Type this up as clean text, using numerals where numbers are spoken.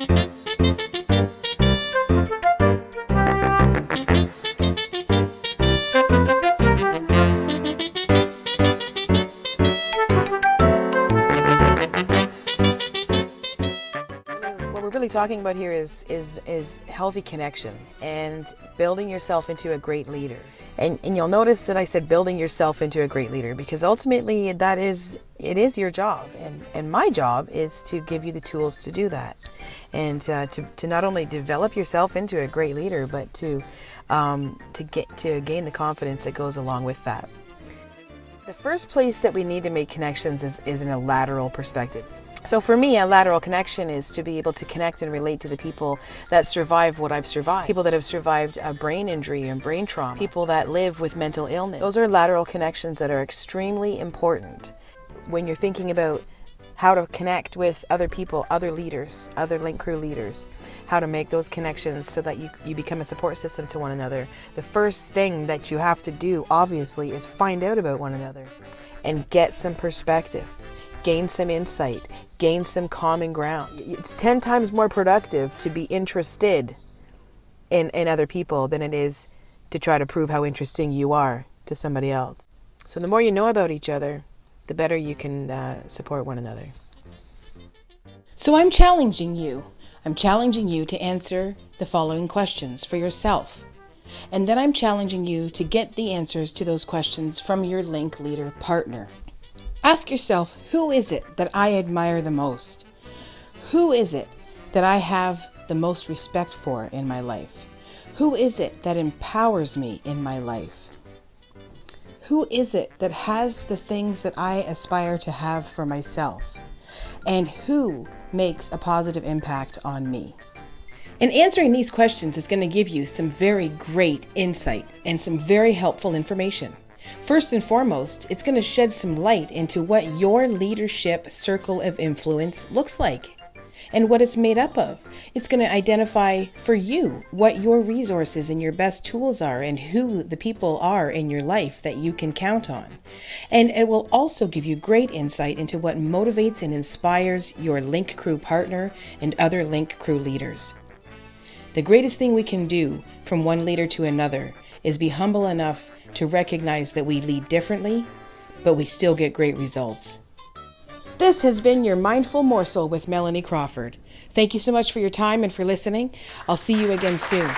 What we're really talking about here is healthy connections and building yourself into a great leader. And you'll notice that I said building yourself into a great leader, because ultimately it is your job, and my job is to give you the tools to do that, and to not only develop yourself into a great leader, but to gain the confidence that goes along with that. The first place that we need to make connections is in a lateral perspective. So for me, a lateral connection is to be able to connect and relate to the people that survive what I've survived. People that have survived a brain injury and brain trauma. People that live with mental illness. Those are lateral connections that are extremely important when you're thinking about how to connect with other people, other leaders, other link crew leaders, how to make those connections so that you become a support system to one another. The first thing that you have to do, obviously, is find out about one another and get some perspective. Gain some insight, gain some common ground. It's 10 times more productive to be interested in other people than it is to try to prove how interesting you are to somebody else. So the more you know about each other, the better you can support one another. So I'm challenging you. I'm challenging you to answer the following questions for yourself. And then I'm challenging you to get the answers to those questions from your link leader partner. Ask yourself, who is it that I admire the most? Who is it that I have the most respect for in my life? Who is it that empowers me in my life? Who is it that has the things that I aspire to have for myself? And who makes a positive impact on me? And answering these questions is going to give you some very great insight and some very helpful information. First and foremost, it's going to shed some light into what your leadership circle of influence looks like and what it's made up of. It's going to identify for you what your resources and your best tools are and who the people are in your life that you can count on. And it will also give you great insight into what motivates and inspires your link crew partner and other link crew leaders. The greatest thing we can do from one leader to another is be humble enough to recognize that we lead differently, but we still get great results. This has been your Mindful Morsel with Melanie Crawford. Thank you so much for your time and for listening. I'll see you again soon.